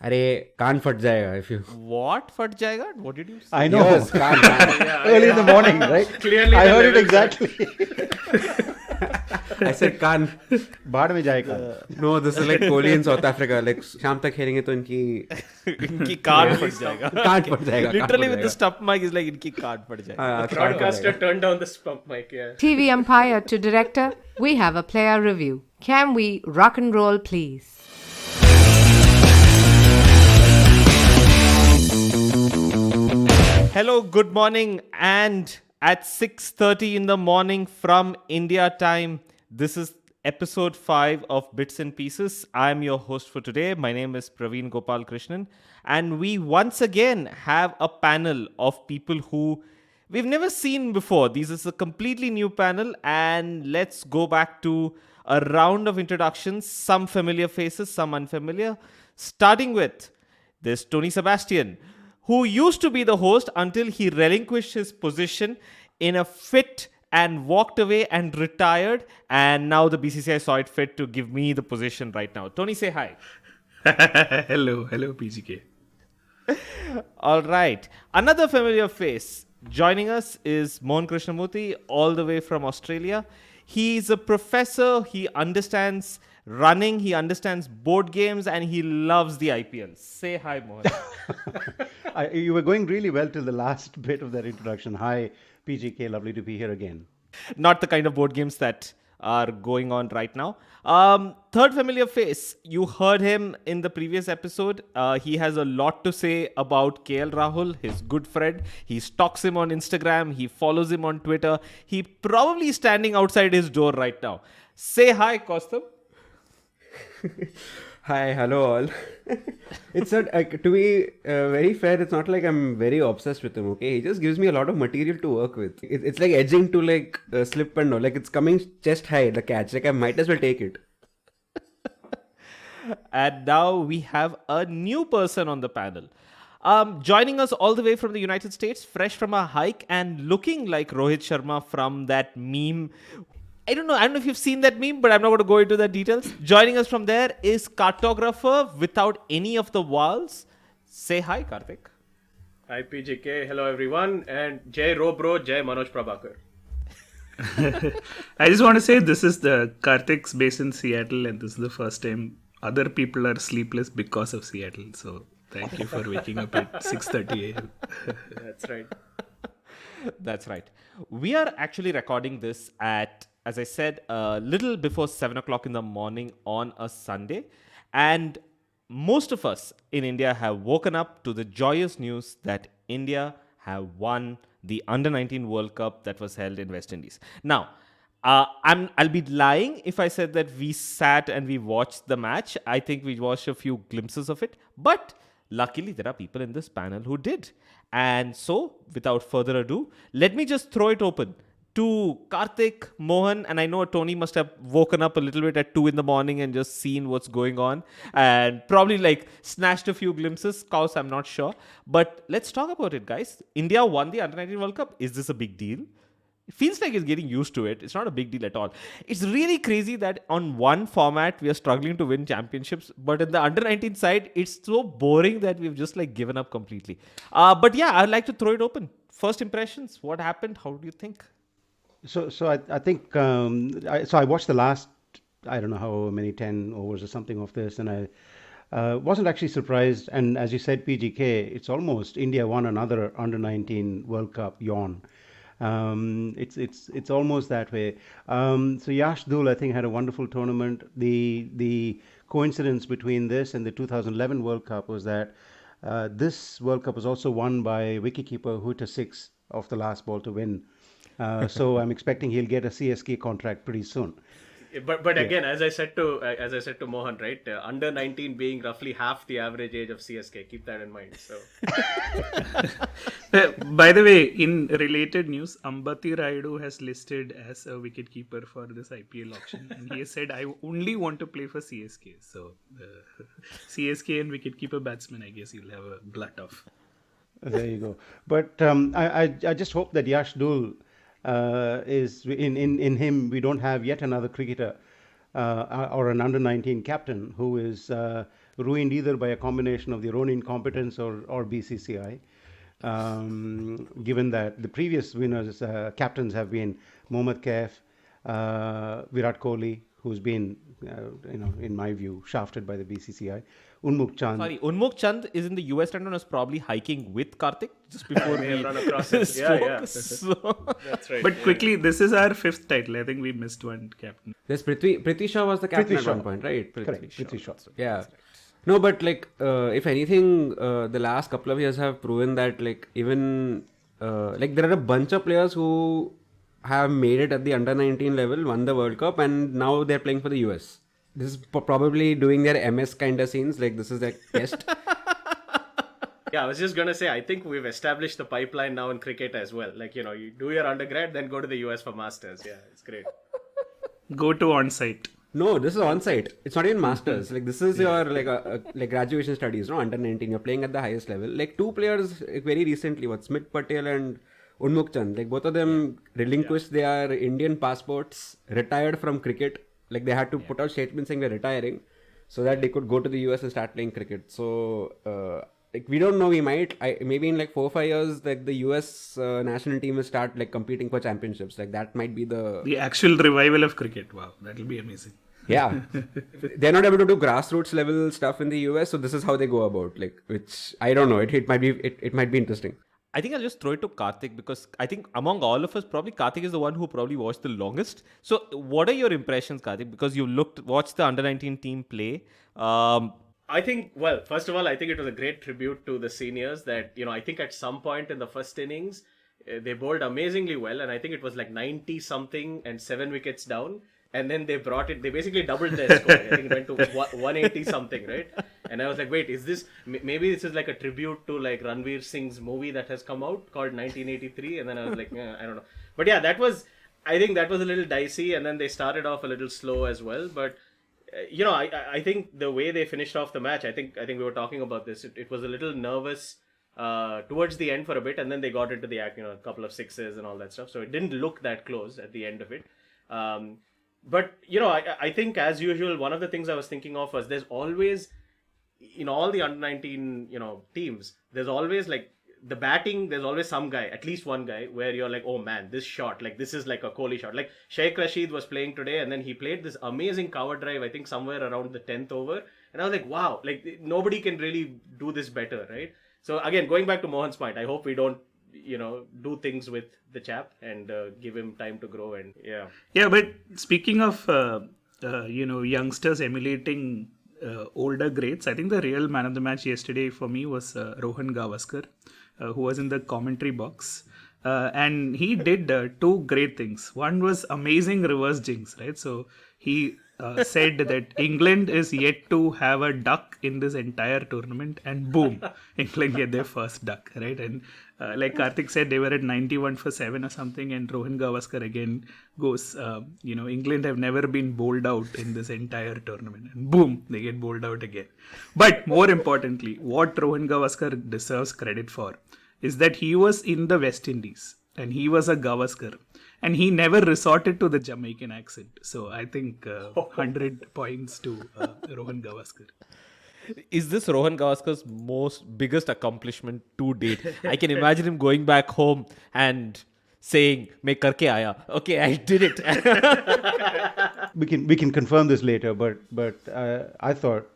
अरे कान फट जाएगा if you. What? Fat jayega? What did you say? I know. Yes, can't. Early in the morning, right? Clearly I the heard it levels are- exactly. I said कान. बाढ़ में जाएगा. No, this is like Kohli in South Africa. Like शाम तक खेलेंगे तो इनकी इनकी कान फट जाएगा. कान फट जाएगा. Literally with the stump mic is like इनकी कान फट जाएगा. Broadcaster turned down the pump mic, yeah. TV umpire to director, we have a player review. Can we rock and roll, please? Hello, good morning, and at 6:30 in the morning from India time, this is episode 5 of Bits and Pieces. I'm your host for today. My name is Praveen Gopal Krishnan, and we once again have a panel of people who we've never seen before. This is a completely new panel, and let's go back to a round of introductions, some familiar faces, some unfamiliar, starting with this Tony Sebastian, who used to be the host until he relinquished his position in a fit and walked away and retired. And now the BCCI saw it fit to give me the position right now. Tony, say hi. Hello, PGK. All right. Another familiar face joining us is Mohan Krishnamurthy, all the way from Australia. He's a professor. He understands running, he understands board games, and he loves the IPL. Say hi, Mohan. You were going really well till the last bit of that introduction. Hi, PGK. Lovely to be here again. Not the kind of board games that are going on right now. Third familiar face. You heard him in the previous episode. He has a lot to say about KL Rahul, his good friend. He stalks him on Instagram. He follows him on Twitter. He probably is standing outside his door right now. Say hi, Kaustubh. Hi, hello all. It's not to be very fair. It's not like I'm very obsessed with him. Okay, he just gives me a lot of material to work with. It's like edging to like slip and all. Like it's coming chest high, the catch. Like I might as well take it. And now we have a new person on the panel. Joining us all the way from the United States, fresh from a hike and looking like Rohit Sharma from that meme. I don't know if you've seen that meme, but I'm not going to go into the details. Joining us from there is Krtgrphr without any of the vowels. Say hi, Karthik. Hi PGK, hello everyone, and Jai Robro, Jai Manoj Prabhakar. I just want to say this is the Karthik's based in Seattle, and this is the first time other people are sleepless because of Seattle. So thank you for waking up at 6:30 a.m. That's right. That's right. We are actually recording this at, as I said, a little before 7 o'clock in the morning on a Sunday. And most of us in India have woken up to the joyous news that India have won the Under-19 World Cup that was held in West Indies. Now, I'll be lying if I said that we sat and we watched the match. I think we watched a few glimpses of it. But luckily, there are people in this panel who did. And so, without further ado, let me just throw it open to Karthik, Mohan, and I know Tony must have woken up a little bit at 2 in the morning and just seen what's going on and probably like snatched a few glimpses. Kaus, I'm not sure. But let's talk about it, guys. India won the Under-19 World Cup. Is this a big deal? It feels like it's getting used to it. It's not a big deal at all. It's really crazy that on one format, we are struggling to win championships. But in the under-19 side, it's so boring that we've just like given up completely. But yeah, I'd like to throw it open. First impressions, what happened? How do you think? So I think I watched the last, I don't know how many 10 overs or something of this, and I wasn't actually surprised. And as you said, PGK, it's almost India won another Under-19 World Cup. Yawn. It's almost that way. So Yash Dhul, I think, had a wonderful tournament. The coincidence between this and the 2011 World Cup was that this World Cup was also won by wicketkeeper who hit a 6 off the last ball to win. So I'm expecting he'll get a CSK contract pretty soon. But again, as I said to Mohan, right? Under 19 being roughly half the average age of CSK. Keep that in mind. So. By the way, in related news, Ambati Rayudu has listed as a wicketkeeper for this IPL auction, and he has said, "I only want to play for CSK." So, CSK and wicketkeeper batsman, I guess you'll have a glut of. There you go. But I just hope that Yash Dhul is in him. We don't have yet another cricketer or an under-19 captain who is ruined either by a combination of their own incompetence or BCCI. Given that the previous winners, captains have been Mohammad Kaif, Virat Kohli, who's been, in my view, shafted by the BCCI, Unmukh Chand. Sorry, Unmukh Chand is in the US right now and was probably hiking with Karthik just before we run across him. Yeah. So, That's right. But quickly, this is our 5th title. I think we missed one captain. There's Prithvi Shaw was the captain Prithvi at Shaw. one point, right? Correct, Prithvi Shaw. Yeah. No, but like, if anything, the last couple of years have proven that, like, even, like, there are a bunch of players who have made it at the under 19 level, won the World Cup, and now they're playing for the US. This is probably doing their MS kind of scenes, like, this is their test. Yeah, I was just going to say, I think we've established the pipeline now in cricket as well. Like, you do your undergrad, then go to the US for masters. Yeah, it's great. Go to on-site. No, this is on-site. It's not even masters. Like, this is your, like graduation studies, no? Under 19. You're playing at the highest level. Like, two players very recently, Smith Patel and Unmukh Chand. Like, both of them relinquished their Indian passports, retired from cricket. Like, they had to put out statements saying they're retiring so that they could go to the US and start playing cricket. So, like, we don't know, we might, maybe in like 4 or 5 years, like, the US national team will start like competing for championships. Like, that might be The actual revival of cricket. Wow, that'll be amazing. Yeah. They're not able to do grassroots level stuff in the US, so this is how they go about, like, which I don't know. It might be interesting. I think I'll just throw it to Karthik because I think among all of us, probably Karthik is the one who probably watched the longest. So, what are your impressions, Karthik? Because you watched the under 19 team play. I think, well, first of all, I think it was a great tribute to the seniors that, I think at some point in the first innings, they bowled amazingly well. And I think it was like 90 something and 7 wickets down. And then they basically doubled their score. I think it went to 180 something, right? And I was like, wait, maybe this is like a tribute to like Ranveer Singh's movie that has come out called 1983. And then I was like, I don't know. But yeah, I think that was a little dicey. And then they started off a little slow as well. But, I think the way they finished off the match, I think we were talking about this. It was a little nervous towards the end for a bit. And then they got into the act, a couple of sixes and all that stuff. So it didn't look that close at the end of it. But, I think as usual, one of the things I was thinking of was there's always, in all the under 19, teams, there's always like the batting, there's always some guy, at least one guy, where you're like, oh man, this shot, like this is like a Kohli shot. Like Sheikh Rashid was playing today and then he played this amazing cover drive, I think somewhere around the 10th over. And I was like, wow, like nobody can really do this better, right? So again, going back to Mohan's point, I hope we don't, do things with the chap and give him time to grow and Yeah, but speaking of, youngsters emulating older greats, I think the real man of the match yesterday for me was Rohan Gavaskar, who was in the commentary box. And he did 2 great things. One was amazing reverse jinx, right? So he said that England is yet to have a duck in this entire tournament, and boom, England get their first duck, right? And like Karthik said, they were at 91 for 7 or something, and Rohan Gavaskar again goes, England have never been bowled out in this entire tournament, and boom, they get bowled out again. But more importantly, what Rohan Gavaskar deserves credit for is that he was in the West Indies, and he was a Gavaskar. And he never resorted to the Jamaican accent. So I think 100 points to Rohan Gavaskar. Is this Rohan Gavaskar's biggest accomplishment to date? I can imagine him going back home and saying, "Main karke aaya." Okay, I did it. We can confirm this later, but I thought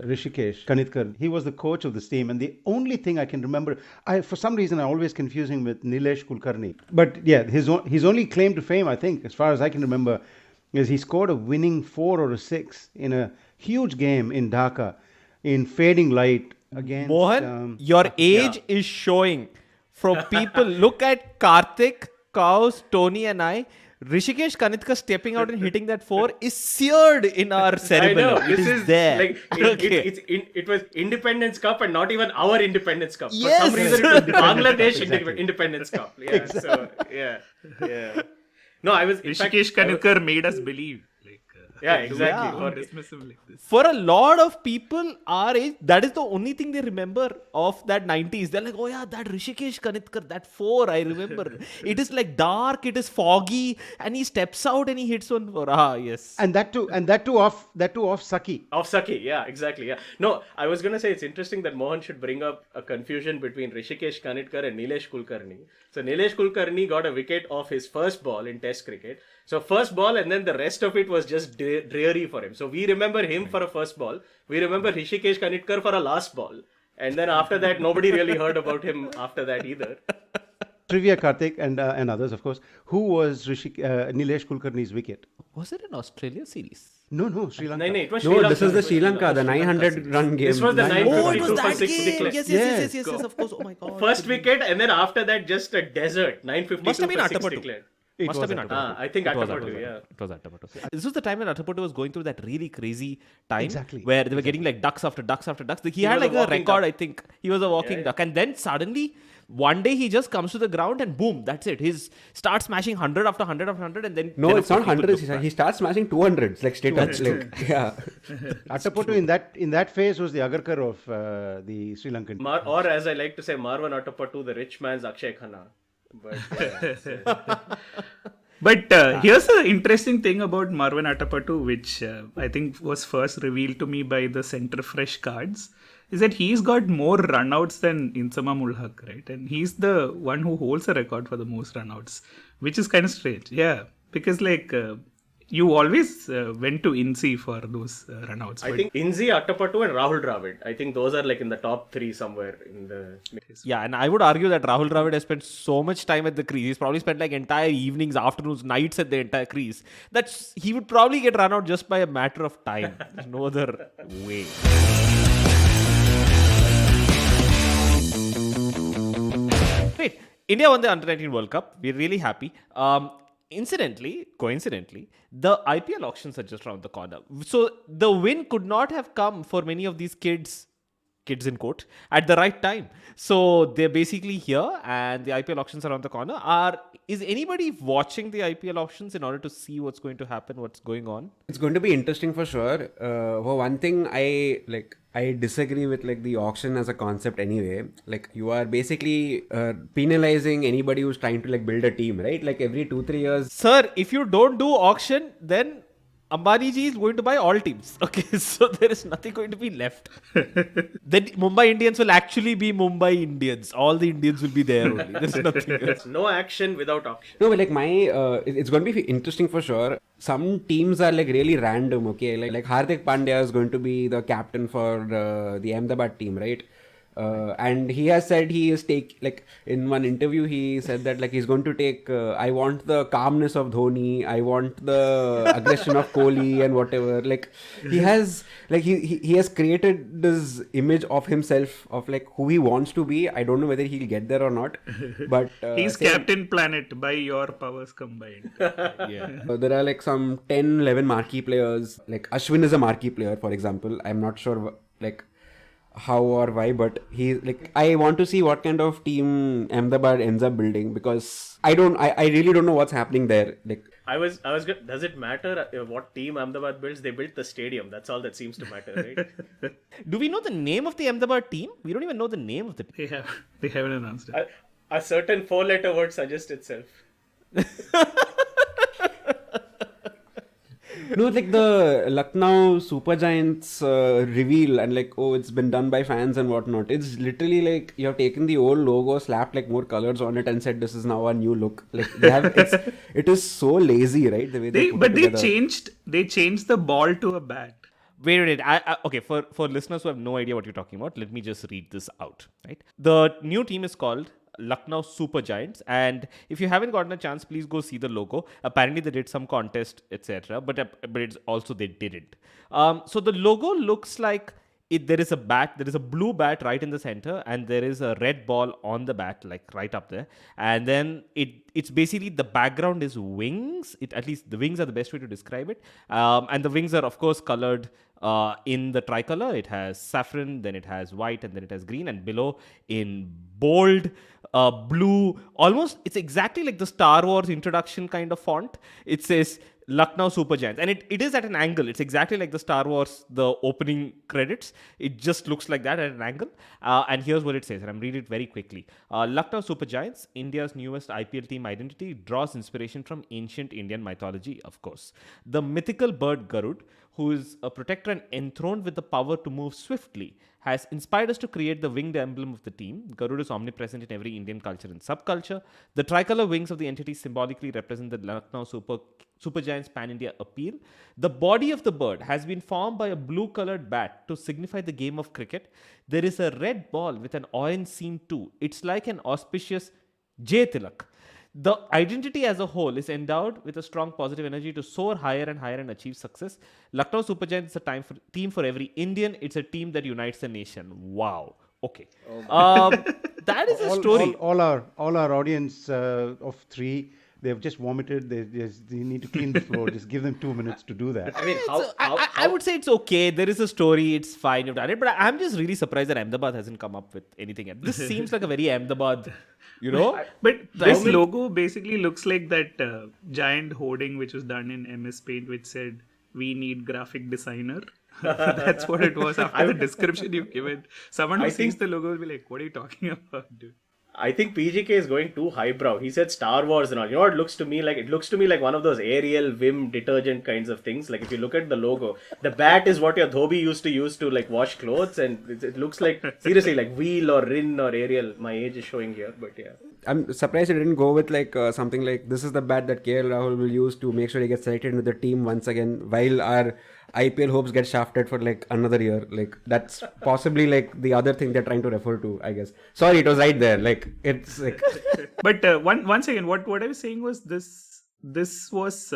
Hrishikesh Kanitkar, he was the coach of this team, and the only thing I can remember, for some reason I always confuse him with Nilesh Kulkarni. But yeah, his only claim to fame, I think, as far as I can remember, is he scored a winning 4 or a 6 in a huge game in Dhaka in fading light against Mohan, your age is showing. From people, look at Karthik, Kaus, Tony and I. Hrishikesh Kanitkar stepping out and hitting that 4 is seared in our cerebellum. I know. It is there. Like, it was Independence Cup and not even our Independence Cup. Yes. For some reason, it was Bangladesh Exactly. Independence Cup. Yeah. Exactly. So, yeah. No, I was. Hrishikesh Kanitkar made us believe. Yeah, exactly. Don't dismiss him like this. For a lot of people our age, that is the only thing they remember of that 90s. They're like, oh yeah, that Hrishikesh Kanitkar, that 4, I remember. It is like dark, it is foggy, and he steps out and he hits one for yes. And that too off Saki. Of Saki, yeah, exactly. Yeah. No, I was gonna say it's interesting that Mohan should bring up a confusion between Hrishikesh Kanitkar and Nilesh Kulkarni. So Nilesh Kulkarni got a wicket off his first ball in Test cricket. So first ball, and then the rest of it was just dreary for him. So we remember him for a first ball. We remember Hrishikesh Kanitkar for a last ball. And then after that, nobody really heard about him after that either. Trivia, Karthik, and others, of course. Who was Nilesh Kulkarni's wicket? Was it an Australia series? No, Sri Lanka. No, it was Sri No, Lanka. this is the It was Sri Lanka, the Lanka 900 run game. This was the 952 Oh, it was for that 6 game. declared. Yes, of course. Oh my god. First wicket, and then after that, just a desert. 952 Must have been for 6 Attappattu. declared. Must have been was Attappattu. I think It was Attappattu, Attappattu. yeah. It was Attappattu. This was the time when Attappattu was going through that really crazy time Exactly. where they were getting like ducks after ducks after ducks. He had was a like a walking record, duck. I think. He was a walking duck. And then suddenly, one day he just comes to the ground and boom, that's it. He starts smashing 100 after 100 after 100 and then... No, then it's of not course people hundreds. look back. He starts smashing 200s, like straight up. Like, yeah. Attappattu in that phase was the Agarkar of the Sri Lankan. Or as I like to say, Marwan Attappattu, the rich man's Akshay Khanna. But yeah, But here's the interesting thing about Marwan Attappattu, which I think was first revealed to me by the Center Fresh cards, is that he's got more runouts than Insama Mulhaq, right? And he's the one who holds the record for the most runouts, which is kind of strange. Yeah, because like you always went to Insi for those runouts. I think Inzi, Attappattu and Rahul Dravid. I think those are like in the top 3 somewhere in the... Yeah, and I would argue that Rahul Dravid has spent so much time at the crease. He's probably spent like entire evenings, afternoons, nights at the entire crease. That's he would probably get run out just by a matter of time. There's no other way. Great. India won the Under-19 World Cup. We're really happy. Coincidentally, the IPL auctions are just around the corner. So the win could not have come for many of these kids in quote, at the right time. So they're basically here and the IPL auctions around the corner. Is anybody watching the IPL auctions in order to see what's going to happen, what's going on? It's going to be interesting for sure. For one thing, I disagree with like the auction as a concept anyway. Like you are basically penalizing anybody who's trying to like build a team, right? Like every 2-3 years. Sir, if you don't do auction, then Ambani ji is going to buy all teams. Okay, so there is nothing going to be left. Then Mumbai Indians will actually be Mumbai Indians. All the Indians will be there only. There's nothing else. No action without auction. No, but like it's going to be interesting for sure. Some teams are like really random, okay? Like Hardik Pandya is going to be the captain for the Ahmedabad team, right? And he has said he is in one interview he said that like he's going to take I want the calmness of Dhoni, I want the aggression of Kohli and whatever. Like he has he has created this image of himself of like who he wants to be. I don't know whether he'll get there or not, but he's Captain Planet by your powers combined. there are like some 10-11 marquee players. Like Ashwin is a marquee player, for example. I'm not sure like how or why, but I want to see what kind of team Ahmedabad ends up building, because I really don't know what's happening there. Like I was good. Does it matter what team Ahmedabad builds? They built the stadium. That's all that seems to matter, right? Do we know the name of the Ahmedabad team? We don't even know the name of the team. They haven't announced it. A certain 4-letter word suggests itself. no, like the Lucknow Super Giants reveal and like, oh, it's been done by fans and whatnot. It's literally like you have taken the old logo, slapped like more colors on it, and said this is now a new look. Like it is so lazy, right? The way they changed the ball to a bat. Wait. Okay, for listeners who have no idea what you're talking about, let me just read this out. Right, the new team is called Lucknow Super Giants, and if you haven't gotten a chance, please go see the logo. Apparently they did some contest, etc., but it's also they didn't. So the logo looks like there is a blue bat right in the center, and there is a red ball on the bat, like right up there, and then it's basically the background is wings. At least the wings are the best way to describe it, and the wings are of course colored in the tricolor. It has saffron, then it has white, and then it has green, and below in bold blue, almost it's exactly like the Star Wars introduction kind of font. It says Lucknow Super Giants. And it is at an angle. It's exactly like the Star Wars, the opening credits. It just looks like that at an angle. And here's what it says, and I'm reading it very quickly. Lucknow Super Giants, India's newest IPL team identity, draws inspiration from ancient Indian mythology, of course. The mythical bird Garud, who is a protector and enthroned with the power to move swiftly, has inspired us to create the winged emblem of the team. Garud is omnipresent in every Indian culture and subculture. The tricolor wings of the entity symbolically represent the Lucknow Super Giants pan-India appeal. The body of the bird has been formed by a blue-colored bat to signify the game of cricket. There is a red ball with an orange seam too. It's like an auspicious Jay Tilak. The identity as a whole is endowed with a strong positive energy to soar higher and higher and achieve success. Lucknow Super Giants is a team for every Indian. It's a team that unites the nation. Wow. Okay. That is a story. All our audience of 3, they've just vomited. They need to clean the floor. Just give them 2 minutes to do that. I mean, I would say it's okay. There is a story. It's fine. You've done it. But I'm just really surprised that Ahmedabad hasn't come up with anything yet. This seems like a very Ahmedabad, But this logo basically looks like that giant hoarding which was done in MS Paint, which said, "We need graphic designer." That's what it was after the description you've given. Someone who sees the logo will be like, "What are you talking about, dude?" I think PGK is going too highbrow. He said Star Wars and all. You know what it looks to me like? It looks to me like one of those Ariel Vim detergent kinds of things. Like if you look at the logo, the bat is what your dhobi used to use to like wash clothes, and it looks like seriously like Wheel or Rin or Ariel. My age is showing here, but yeah. I'm surprised it didn't go with like something like this is the bat that KL Rahul will use to make sure he gets selected into the team once again while our IPL hopes get shafted for like another year. Like that's possibly like the other thing they're trying to refer to, I guess. Sorry, it was right there. Like it's like. But once again, what I was saying was this was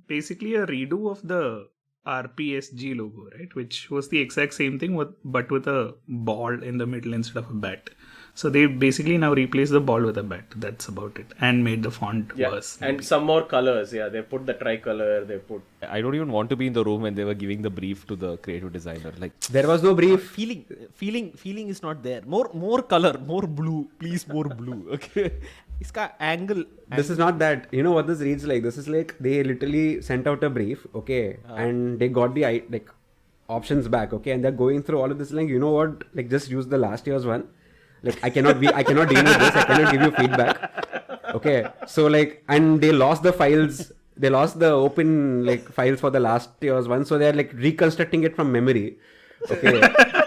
basically a redo of the RPSG logo, right? Which was the exact same thing but with a ball in the middle instead of a bat. So they basically now replaced the ball with a bat. That's about it. And made the font worse. And some more colors. Yeah, they put the tricolor. They put. I don't even want to be in the room when they were giving the brief to the creative designer. Like There was no brief. Feeling is not there. More color, more blue. Please, more blue. Okay. Iska angle. This is not that. You know what this reads like? This is like they literally sent out a brief, okay, and they got the like options back, okay, and they're going through all of this. Like, you know what? Like, just use the last year's one. Like, I cannot deal with this. I cannot give you feedback. Okay, so like, and they lost the files. They lost the open like files for the last year's one, so they're like reconstructing it from memory. Okay,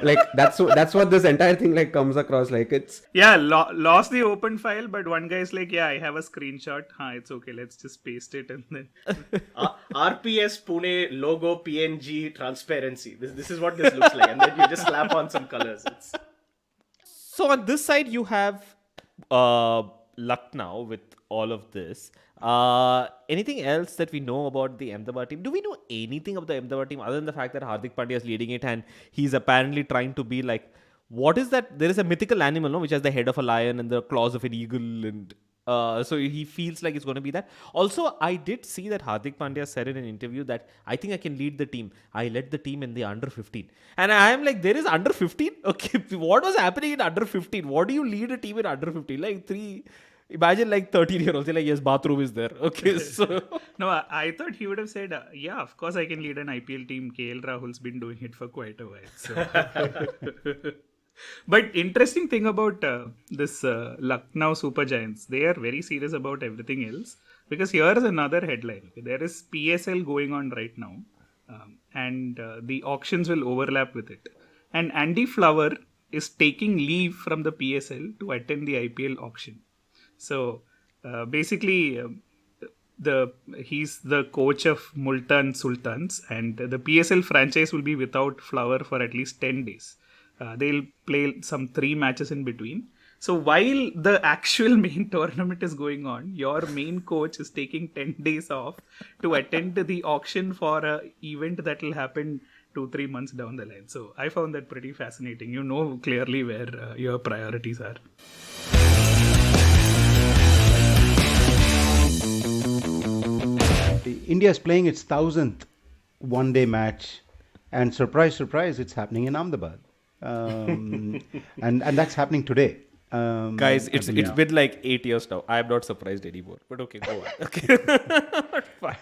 like that's what this entire thing like comes across like. It's lost the open file, but one guy's like, yeah, I have a screenshot. It's okay, let's just paste it and then RPS Pune logo PNG transparency. This is what this looks like, and then you just slap on some colors. So on this side you have Lucknow with all of this. Anything else that we know about the Ahmedabad team? Do we know anything about the Ahmedabad team other than the fact that Hardik Pandya is leading it and he's apparently trying to be like, what is that? There is a mythical animal, no, which has the head of a lion and the claws of an eagle, and so he feels like it's going to be that. Also, I did see that Hardik Pandya said in an interview that I think I can lead the team. I led the team in the under 15. And I am like, there is under 15? Okay, what was happening in under 15? What do you lead a team in under 15? Imagine like 13-year-olds, like, yes, bathroom is there. Okay, so. No, I thought he would have said, yeah, of course I can lead an IPL team. KL Rahul's been doing it for quite a while. So. But interesting thing about this Lucknow Super Giants, they are very serious about everything else. Because here is another headline. There is PSL going on right now. And the auctions will overlap with it. And Andy Flower is taking leave from the PSL to attend the IPL auction. So basically, he's the coach of Multan Sultans, and the PSL franchise will be without Flower for at least 10 days. They'll play some 3 matches in between. So while the actual main tournament is going on, your main coach is taking 10 days off to attend the auction for an event that will happen 2-3 months down the line. So I found that pretty fascinating. You know clearly where your priorities are. India is playing its 1000th one-day match, and surprise, surprise, it's happening in Ahmedabad, and that's happening today. Guys, it's been like 8 years now. I am not surprised anymore. But okay, go on. Okay, fine.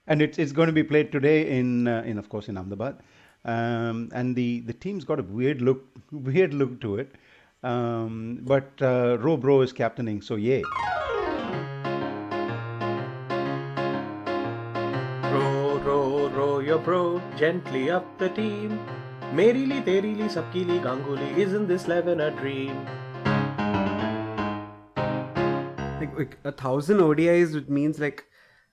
and it's going to be played today in of course in Ahmedabad, and the team's got a weird look to it, but Ro Bro is captaining, so yay. Row your bro gently up the team. Meri li, teri li, sabki li, Ganguly, isn't this 11 a dream? Like 1,000 ODIs, it means like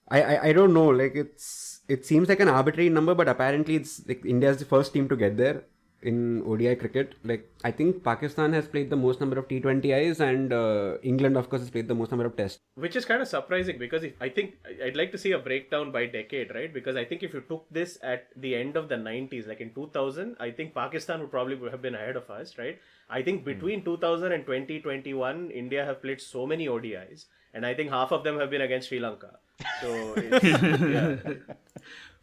I don't know, like it seems like an arbitrary number, but apparently it's like India's the first team to get there in ODI cricket. Like I think Pakistan has played the most number of T20Is, and England of course has played the most number of tests. Which is kind of surprising because I think I'd like to see a breakdown by decade, right? Because I think if you took this at the end of the 90s, like in 2000, I think Pakistan would probably have been ahead of us, right? I think between 2000 and 2021, India have played so many ODIs, and I think half of them have been against Sri Lanka. So, yeah.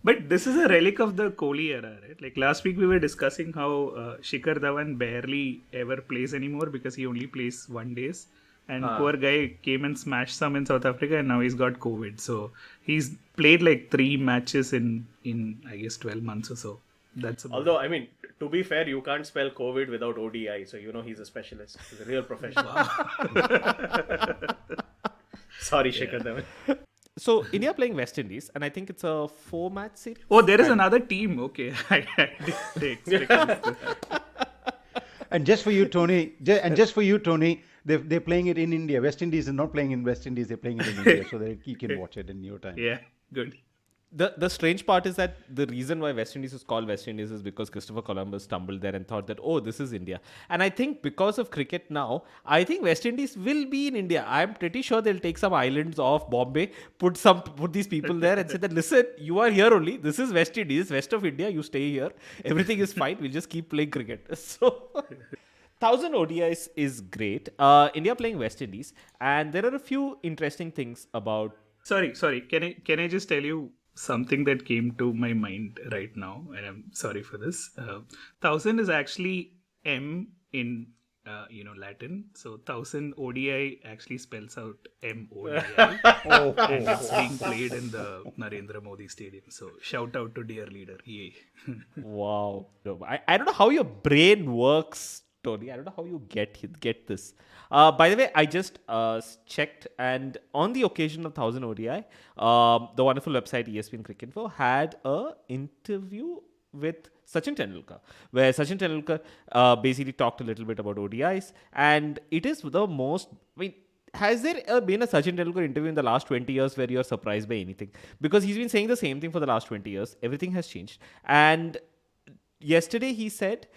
But this is a relic of the Kohli era, right? Like last week we were discussing how Shikhar Dhawan barely ever plays anymore because he only plays one days. And poor guy came and smashed some in South Africa, and now he's got COVID. So he's played like 3 matches in I guess 12 months or so. That's about Although, I mean, to be fair, you can't spell COVID without ODI. So, he's a specialist. He's a real professional. Sorry, Shikhar Dhawan. So India playing West Indies, and I think it's a 4-match series. Oh, there is another team. Okay. I didn't expect this. And just for you, Tony, they're playing it in India. West Indies is not playing in West Indies, they're playing it in India, so that you can watch it in your time. Yeah, good. The strange part is that the reason why West Indies is called West Indies is because Christopher Columbus stumbled there and thought that, oh, this is India. And I think because of cricket now, I think West Indies will be in India. I'm pretty sure they'll take some islands off Bombay, put these people there and say that, listen, you are here only. This is West Indies, west of India. You stay here. Everything is fine. We'll just keep playing cricket. So 1,000 ODIs is great. India playing West Indies. And there are a few interesting things about... Sorry. Can I just tell you something that came to my mind right now, and I'm sorry for this. 1,000 is actually M in Latin, so 1,000 ODI actually spells out MODI, and it's being played in the Narendra Modi Stadium. So shout out to dear leader. Yay! Wow, no, I don't know how your brain works, Tony. I don't know how you get this. By the way, I just checked, and on the occasion of 1,000 ODI, the wonderful website ESPN Krtgrphr had a interview with Sachin Tendulkar, where Sachin Tendulkar basically talked a little bit about ODIs, and it is the most... I mean, has there been a Sachin Tendulkar interview in the last 20 years where you're surprised by anything? Because he's been saying the same thing for the last 20 years. Everything has changed. And yesterday he said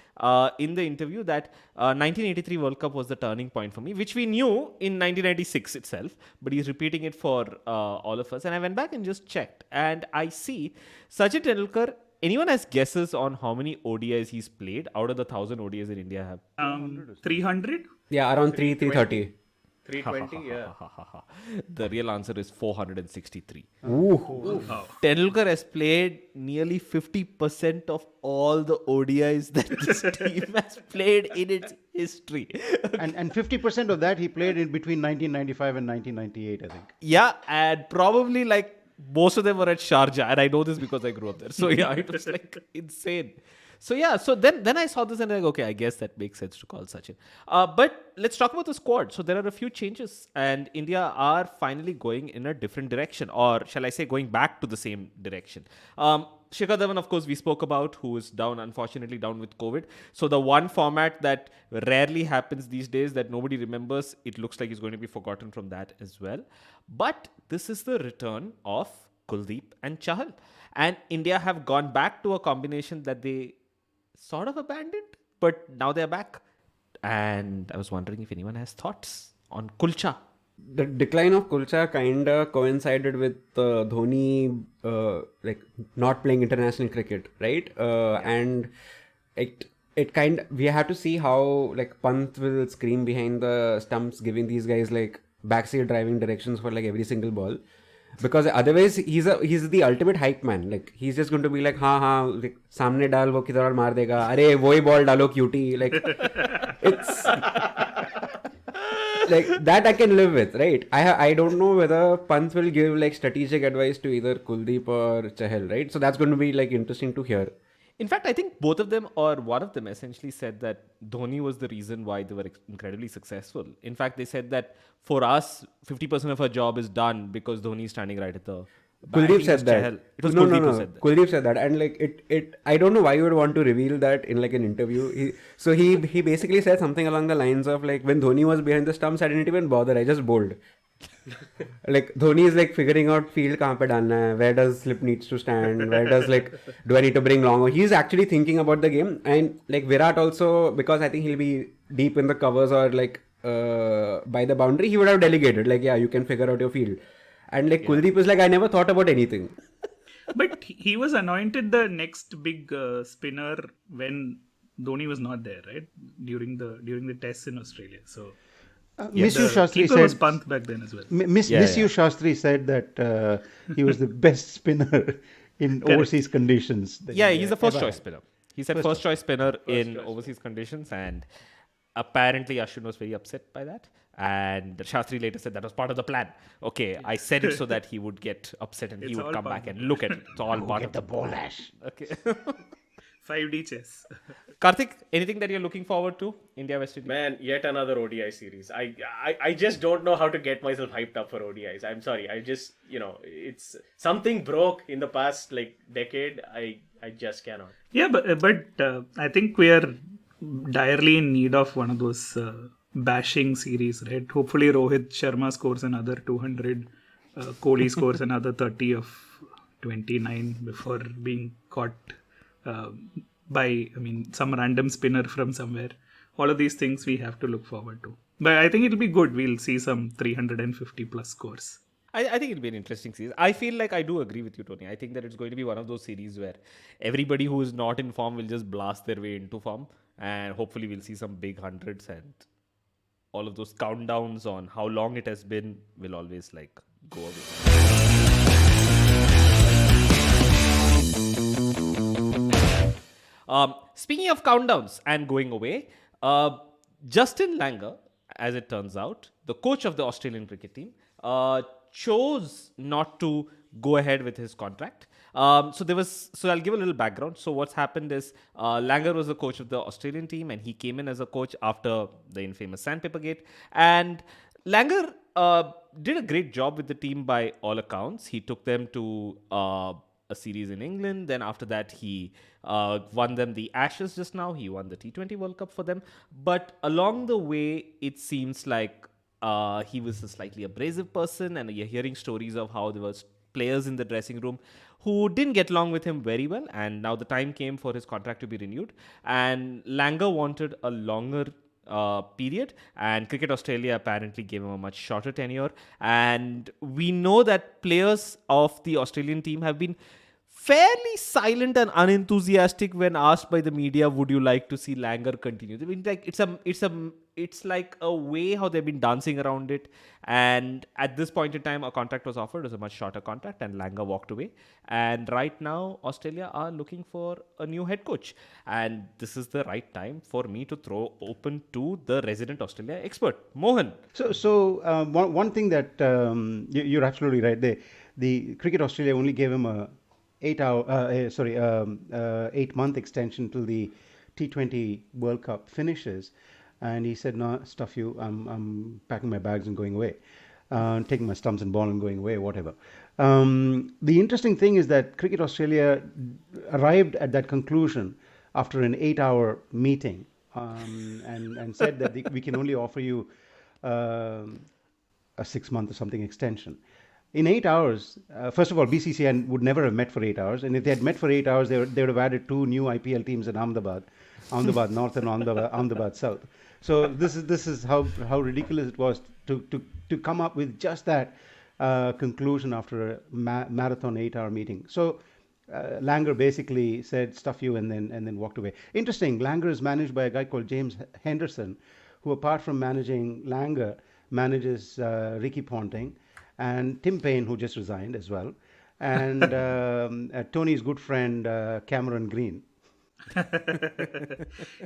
in the interview that 1983 World Cup was the turning point for me, which we knew in 1996 itself, but he's repeating it for all of us. And I went back and just checked, and I see Sachin Tendulkar, anyone has guesses on how many ODIs he's played out of the 1,000 ODIs in India have? 300? Yeah, around 330. 320, yeah. The real answer is 463. Ooh. Tendulkar has played nearly 50% of all the ODIs that this team has played in its history. And 50% of that he played in between 1995 and 1998, I think. Yeah, and probably like most of them were at Sharjah, and I know this because I grew up there. So yeah, it was like insane. So yeah, so then I saw this and I'm like, okay, I guess that makes sense to call Sachin. But let's talk about the squad. So there are a few changes, and India are finally going in a different direction, or shall I say going back to the same direction. Shikhar Dhawan, of course, we spoke about, who is unfortunately down with COVID. So the one format that rarely happens these days that nobody remembers, it looks like is going to be forgotten from that as well. But this is the return of Kuldeep and Chahal. And India have gone back to a combination that they sort of abandoned, but now they're back. And I was wondering if anyone has thoughts on KulCha. The decline of KulCha kind of coincided with Dhoni not playing international cricket, right? And it we have to see how like Pant will scream behind the stumps, giving these guys like backseat driving directions for like every single ball. Because otherwise he's the ultimate hype man. Like he's just going to be like, like सामने डाल वो किधर और मार देगा, अरे वही ball डालो cutie. Like it's like that I can live with, right? I don't know whether Pant will give like strategic advice to either Kuldeep or Chahal, right? So that's going to be like interesting to hear. In fact, I think both of them or one of them essentially said that Dhoni was the reason why they were incredibly successful. In fact, they said that for us, 50% of our job is done because Dhoni is standing right at the back. I Kuldeep think it was said that. Chahal. It was no, Kuldeep no, who no. said that. Kuldeep said that, and like it. I don't know why you would want to reveal that in like an interview. He basically said something along the lines of like, when Dhoni was behind the stumps, I didn't even bother. I just bowled. Like Dhoni is like figuring out field kahan pe dalna hai, where does slip needs to stand, where does like do I need to bring long on. He's actually thinking about the game, and like Virat also, because I think he'll be deep in the covers or like by the boundary, he would have delegated like, yeah, you can figure out your field. And like Kuldeep is like, I never thought about anything. But he was anointed the next big spinner when Dhoni was not there, right? During the tests in Australia. So Miss You the Shastri keeper was said. Pant back then as well. Miss You Shastri said that he was the best spinner in overseas conditions. that Yeah, he he's the first ever choice had. spinner. He said first choice spinner in overseas conditions, and apparently Ashwin was very upset by that. And Shastri later said that was part of the plan. Okay, I said it so that he would get upset and he It's would all come part back of and look at it. It's all part of the Ball ash. Okay. 5D chess. Karthik, anything that you're looking forward to? India West Indies? Man, yet another ODI series. I just don't know how to get myself hyped up for ODIs. I'm sorry. I just, it's something broke in the past like decade. I just cannot. Yeah, but I think we are direly in need of one of those bashing series, right? Hopefully Rohit Sharma scores another 200, Kohli scores another 30 of 29 before being caught by some random spinner from somewhere. All of these things we have to look forward to. But I think it'll be good. We'll see some 350 plus scores. I think it'll be an interesting series. I feel like I do agree with you, Tony. I think that it's going to be one of those series where everybody who is not in form will just blast their way into form, and hopefully we'll see some big hundreds, and all of those countdowns on how long it has been will always like go away. Speaking of countdowns and going away, Justin Langer, as it turns out, the coach of the Australian cricket team, chose not to go ahead with his contract. So I'll give a little background. So what's happened is Langer was the coach of the Australian team, and he came in as a coach after the infamous Sandpaper Gate. And Langer did a great job with the team by all accounts. He took them to a series in England. Then after that, he won them the Ashes just now. He won the T20 World Cup for them. But along the way, it seems like he was a slightly abrasive person, and you're hearing stories of how there was players in the dressing room who didn't get along with him very well. And now the time came for his contract to be renewed. And Langer wanted a longer period, and Cricket Australia apparently gave him a much shorter tenure. And we know that players of the Australian team have been fairly silent and unenthusiastic when asked by the media, would you like to see Langer continue? I mean, like it's like a way how they've been dancing around it. And at this point in time, a contract was offered. It was a much shorter contract, and Langer walked away. And right now, Australia are looking for a new head coach. And this is the right time for me to throw open to the resident Australia expert, Mohan. So one thing that you're absolutely right. The Cricket Australia only gave him a 8-month extension till the T20 World Cup finishes, and he said, "No, stuff you. I'm packing my bags and going away, taking my stumps and ball and going away, whatever." The interesting thing is that Cricket Australia arrived at that conclusion after an 8-hour meeting, and said that we can only offer you a 6-month or something extension. In 8 hours, first of all, BCCI would never have met for 8 hours, and if they had met for 8 hours, they would have added 2 new IPL teams in Ahmedabad North and Ahmedabad South. So this is how ridiculous it was to come up with just that conclusion after a marathon 8-hour meeting. So Langer basically said, "Stuff you," and then walked away. Interesting. Langer is managed by a guy called James Henderson, who, apart from managing Langer, manages Ricky Ponting and Tim Payne, who just resigned as well, and Tony's good friend Cameron Green.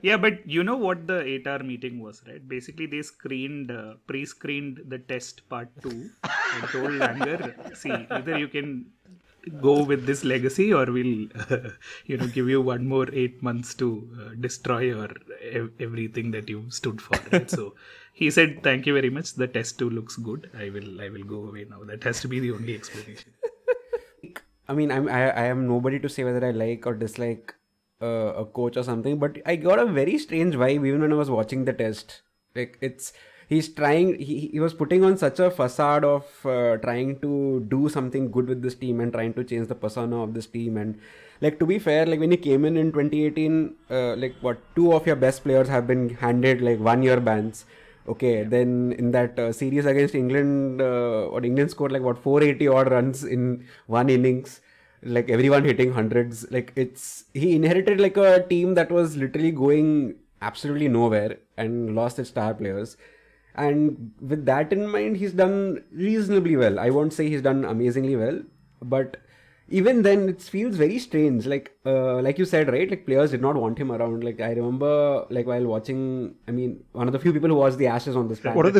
Yeah, but you know what the 8-hour meeting was, right? Basically, they pre-screened the test part 2 and told Langer, see, either you can go with this legacy or we'll, give you one more 8 months to destroy everything that you stood for, right? So he said, thank you very much. The test 2 looks good. I will go away now. That has to be the only explanation. I mean, I am nobody to say whether I like or dislike a coach or something, but I got a very strange vibe even when I was watching the test. Like he's trying, he was putting on such a facade of trying to do something good with this team and trying to change the persona of this team. And like, to be fair, like when he came in 2018, like what, two of your best players have been handed like 1-year bans. Okay, then in that series against England, England scored like what, 480 odd runs in one innings, like everyone hitting hundreds. Like he inherited like a team that was literally going absolutely nowhere and lost its star players. And with that in mind, he's done reasonably well. I won't say he's done amazingly well, but even then it feels very strange. Like you said, right, like players did not want him around. Like I remember, like while watching, I mean, one of the few people who watched the Ashes on this planet. One of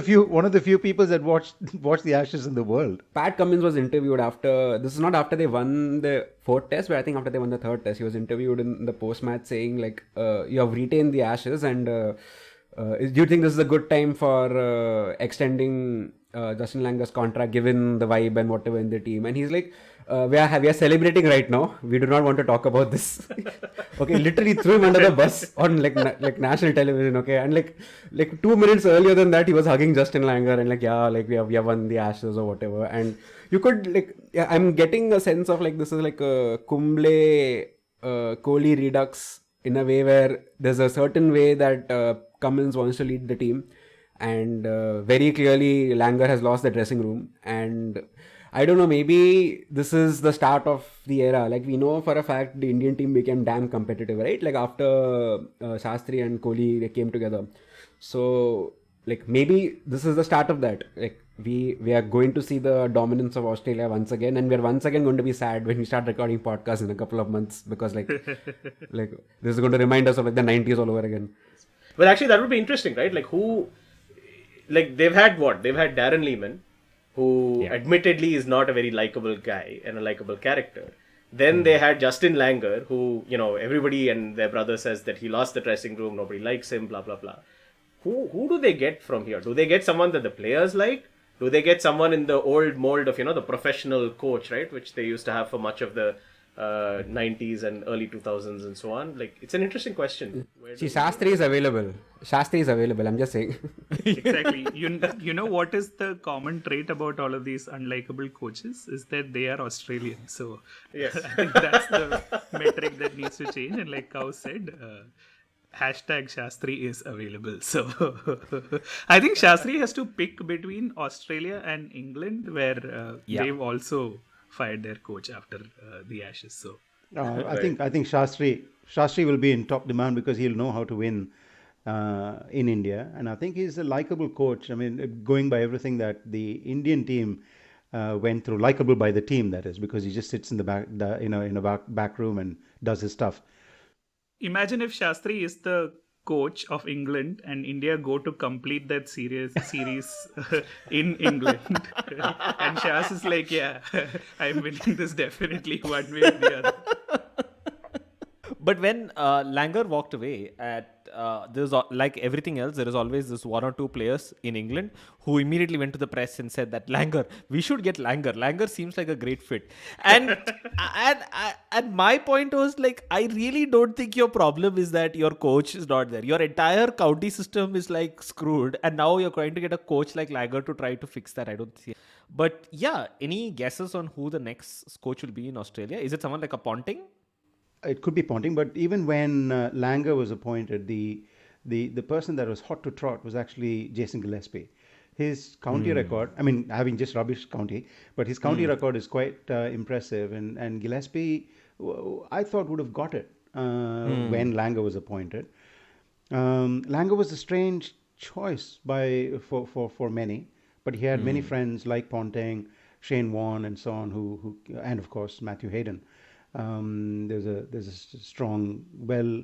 the few people that watched the Ashes in the world. Pat Cummins was interviewed after, this is not after they won the 4th test, but I think after they won the 3rd test, he was interviewed in the post-match saying like, you have retained the Ashes, and do you think this is a good time for extending Justin Langer's contract given the vibe and whatever in the team? And he's like, we are celebrating right now. We do not want to talk about this. Okay, literally threw him under the bus on like national television. Okay, and like 2 minutes earlier than that, he was hugging Justin Langer and like, yeah, like we have won the Ashes or whatever. And you could like, yeah, I'm getting a sense of like this is like a Kumble Kohli redux in a way where there's a certain way that Cummins wants to lead the team, and very clearly Langer has lost the dressing room. And I don't know, maybe this is the start of the era. Like we know for a fact the Indian team became damn competitive, right? Like after Shastri and Kohli, they came together. So like maybe this is the start of that. Like we are going to see the dominance of Australia once again, and we're once again going to be sad when we start recording podcasts in a couple of months, because like like this is going to remind us of like the 90s all over again. Well, actually, that would be interesting, right? They've had Darren Lehman, who admittedly is not a very likable guy and a likable character. Then they had Justin Langer, who, everybody and their brother says that he lost the dressing room, nobody likes him, blah, blah, blah. Who do they get from here? Do they get someone that the players like? Do they get someone in the old mold of, the professional coach, right? Which they used to have for much of the 90s and early 2000s and so on. Like, it's an interesting question. See, Shastri is available. I'm just saying. Exactly. You know what is the common trait about all of these unlikable coaches is that they are Australian. So yes. I think that's the metric that needs to change. And like Cow said, #Shastri is available. So I think Shastri has to pick between Australia and England, where they've also fired their coach after the Ashes. So I think Shastri will be in top demand because he'll know how to win in India, and I think he's a likable coach. I mean, going by everything that the Indian team went through, likable by the team, that is, because he just sits in the back, in a back room and does his stuff. Imagine if Shastri is the coach of England and India go to complete that series in England. And Shas is like, yeah, I'm winning this definitely one way or the other. But when Langer walked away, there's like everything else, there is always this one or two players in England who immediately went to the press and said that we should get Langer. Langer seems like a great fit. And and my point was like, I really don't think your problem is that your coach is not there. Your entire county system is like screwed, and now you're trying to get a coach like Langer to try to fix that. I don't see it. But yeah, any guesses on who the next coach will be in Australia? Is it someone like a Ponting? It could be Ponting, but even when Langer was appointed, the person that was hot to trot was actually Jason Gillespie. His county record, I mean, having just rubbish county, but his county record is quite impressive. And Gillespie, I thought, would have got it when Langer was appointed. Langer was a strange choice for many, but he had many friends like Ponting, Shane Warne, and so on, who and of course Matthew Hayden, There's a strong, well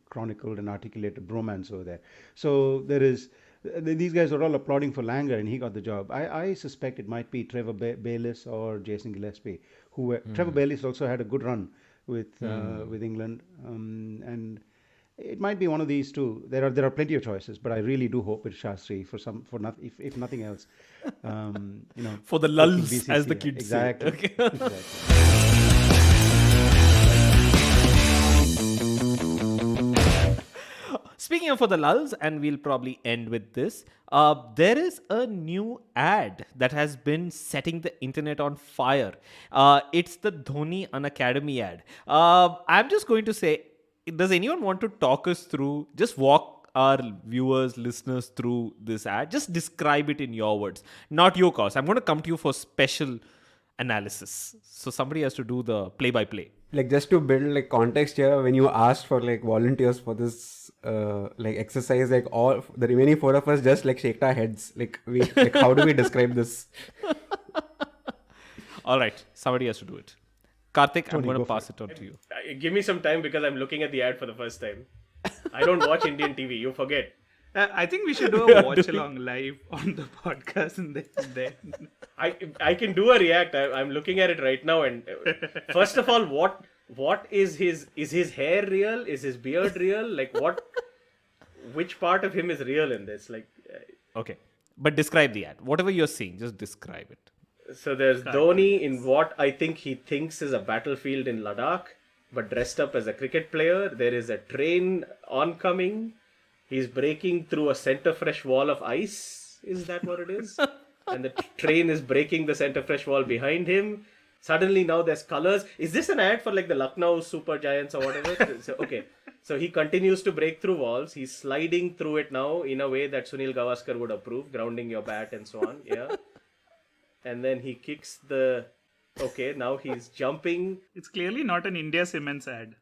chronicled and articulated bromance over there. So these guys are all applauding for Langer, and he got the job. I suspect it might be Trevor Bayliss or Jason Gillespie. Trevor Bayliss also had a good run with England, and it might be one of these two. There are plenty of choices, but I really do hope it's Shastri if nothing else. For the lulz, as the kids exactly. say. Okay. Exactly. Speaking of for the lulz, and we'll probably end with this, there is a new ad that has been setting the internet on fire. It's the Dhoni Unacademy ad. I'm just going to say, does anyone want to talk us through, just walk our viewers, listeners through this ad? Just describe it in your words, not your cause. I'm going to come to you for special analysis. So somebody has to do the play-by-play. Like, just to build like context here, when you asked for like volunteers for this like exercise, like all the remaining four of us just like shaked our heads. Like how do we describe this? All right, somebody has to do it. Karthik, I'm Tony, going to go for pass it on to you. Give me some time because I'm looking at the ad for the first time. I don't watch Indian TV. You forget. I think we should do a watch along live on the podcast and then. I can do a react. I'm looking at it right now, and first of all, what is his hair real? Is his beard real? Like which part of him is real in this? Like, Okay, but describe the ad. Whatever you're seeing, just describe it. so there's Dhoni in what I think he thinks is a battlefield in Ladakh, but dressed up as a cricket player. There is a train oncoming. He's breaking through a center fresh wall of ice. Is that what it is? And the train is breaking the center fresh wall behind him. Suddenly now there's colors. Is this an ad for like the Lucknow Super Giants or whatever? Okay. So he continues to break through walls. He's sliding through it now in a way that Sunil Gavaskar would approve, grounding your bat and so on. Yeah. And then he kicks the... Okay, now he's jumping. It's clearly not an India Cements ad.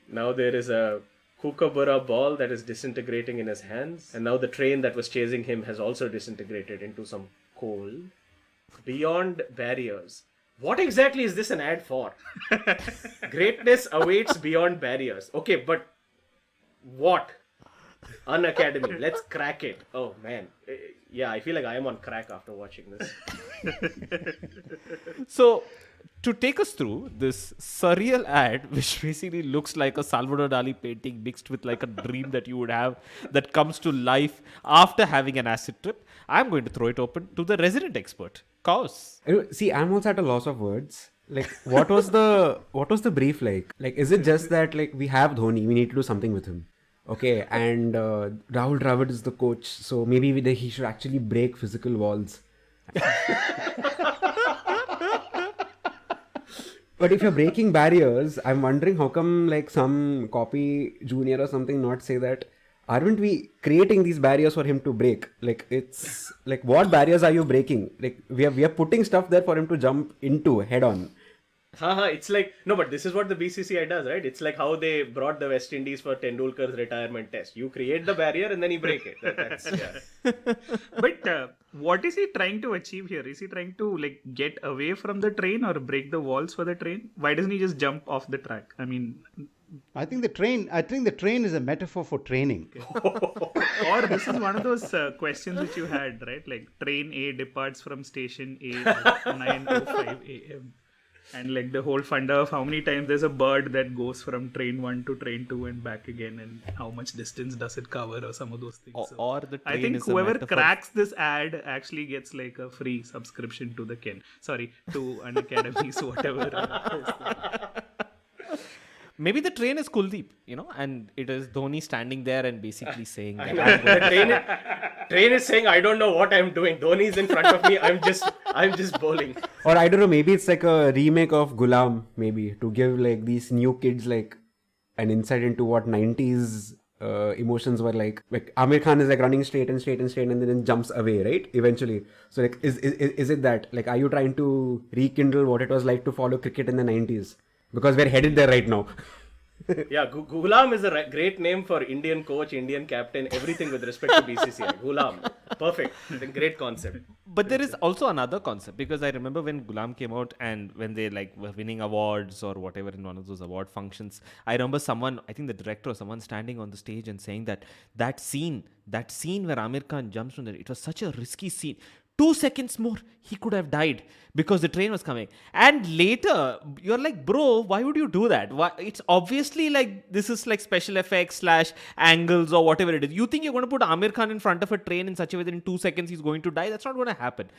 Now there is a Krtgrphr ball that is disintegrating in his hands. And now the train that was chasing him has also disintegrated into some coal. Beyond barriers. What exactly is this an ad for? Greatness awaits beyond barriers. Okay, but what? Unacademy. Let's crack it. Oh man. Yeah, I feel like I am on crack after watching this. So, to take us through this surreal ad, which basically looks like a Salvador Dali painting mixed with like a dream that you would have that comes to life after having an acid trip, I'm going to throw it open to the resident expert, Kaus. See, I'm also at a loss of words. Like, what was the brief like? Like, is it just that like we have Dhoni, we need to do something with him? Okay, and Rahul Dravid is the coach, so maybe he should actually break physical walls. But if you're breaking barriers, I'm wondering how come like some copy junior or something not say that, aren't we creating these barriers for him to break? Like, it's like, what barriers are you breaking? Like, we are putting stuff there for him to jump into head on. It's like, no, but this is what the BCCI does, right? It's like how they brought the West Indies for Tendulkar's retirement test. You create the barrier and then you break it. That's, yeah. But what is he trying to achieve here? Is he trying to like get away from the train or break the walls for the train? Why doesn't he just jump off the track? I mean, I think the train is a metaphor for training. or this is one of those questions which you had, right? Like train A departs from station A at 9:05 a.m. And like the whole funda of how many times there's a bird that goes from train 1 to train 2 and back again, and how much distance does it cover, or some of those things. Or the I train think is a whoever metaphor. cracks this ad actually gets like a free subscription to the to an academy's whatever. Maybe the train is Kuldeep, and it is Dhoni standing there and basically saying that. The train is saying, I don't know what I'm doing. Dhoni is in front of me. I'm just bowling. Or I don't know, maybe it's like a remake of Gulam, maybe, to give like these new kids like an insight into what 90s emotions were like. Like Amir Khan is like running straight and then jumps away, right? Eventually. So like, is it that? Like, are you trying to rekindle what it was like to follow cricket in the 90s? Because we're headed there right now. Yeah, Ghulam is a great name for Indian coach, Indian captain, everything with respect to BCCI. Ghulam. Perfect. It's a great concept. But there is also another concept, because I remember when Gulam came out and when they like were winning awards or whatever in one of those award functions, I remember someone, I think the director or someone, standing on the stage and saying that scene where Amir Khan jumps from there, it was such a risky scene. 2 seconds more, he could have died because the train was coming. And later, you're like, bro, why would you do that? Why? It's obviously like, this is like special effects / angles or whatever it is. You think you're going to put Amir Khan in front of a train in such a way that in 2 seconds he's going to die? That's not going to happen.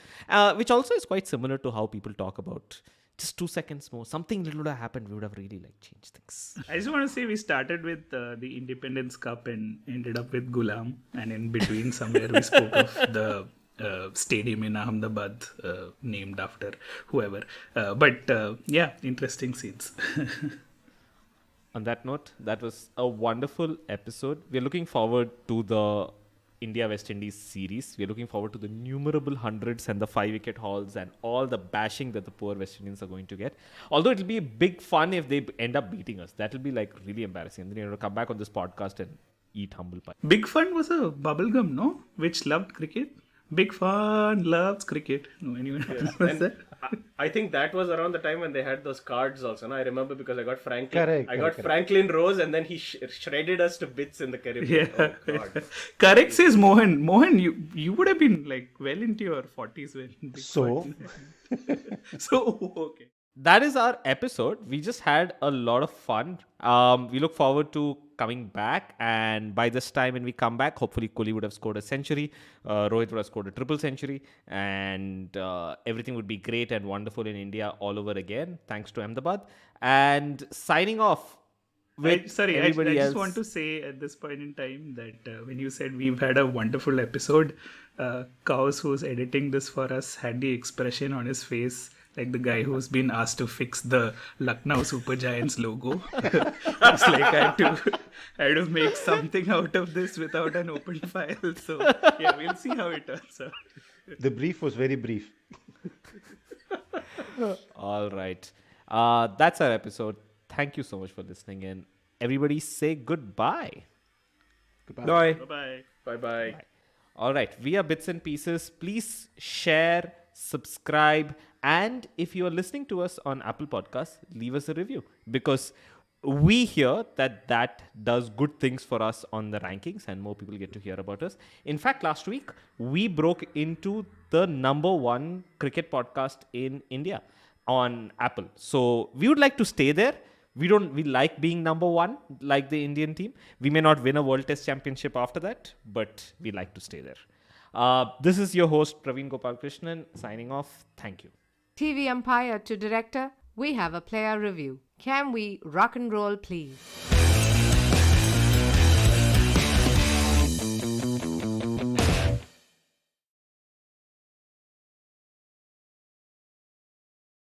Which also is quite similar to how people talk about just 2 seconds more. Something little would have happened. We would have really like changed things. I just want to say we started with the Independence Cup and ended up with Gulam. And in between somewhere we spoke of the stadium in Ahmedabad named after whoever. Yeah, interesting scenes. On that note, that was a wonderful episode. We're looking forward to the India-West Indies series. We're looking forward to the numerable hundreds and the 5-wicket hauls and all the bashing that the poor West Indians are going to get. Although it'll be big fun if they end up beating us. That'll be like really embarrassing. And then you're going to come back on this podcast and eat humble pie. Big Fun was a bubblegum, no? Which loved cricket. Big Fun loves cricket. No, anyone was And that? I think that was around the time when they had those cards also. No? I remember because I got Franklin. Correct. Franklin Rose, and then he shredded us to bits in the Caribbean. Yeah. Oh, God. Correct says Mohan. Mohan, you would have been like well into your 40s when Big So? Fun. So, okay. That is our episode. We just had a lot of fun. We look forward to coming back, and by this time when we come back, hopefully Kohli would have scored a century, Rohit would have scored a triple century, and everything would be great and wonderful in India all over again, thanks to Ahmedabad. And signing off with I everybody just else. want to say at this point in time that when you said we've had a wonderful episode, Kaos, who's editing this for us, had the expression on his face like the guy who's been asked to fix the Lucknow Super Giants logo. It's like I had to make something out of this without an open file. So yeah, we'll see how it turns out. The brief was very brief. All right. That's our episode. Thank you so much for listening in. Everybody say goodbye. Bye. Bye-bye. Bye-bye. All right. We are Bits and Pieces. Please share, subscribe, and if you are listening to us on Apple Podcasts, leave us a review, because we hear that does good things for us on the rankings and more people get to hear about us. In fact, last week, we broke into the #1 cricket podcast in India on Apple. So we would like to stay there. We like being #1 like the Indian team. We may not win a World Test Championship after that, but we like to stay there. This is your host, Praveen Gopalakrishnan, signing off. Thank you. TV umpire to director, we have a player review. Can we rock and roll, please?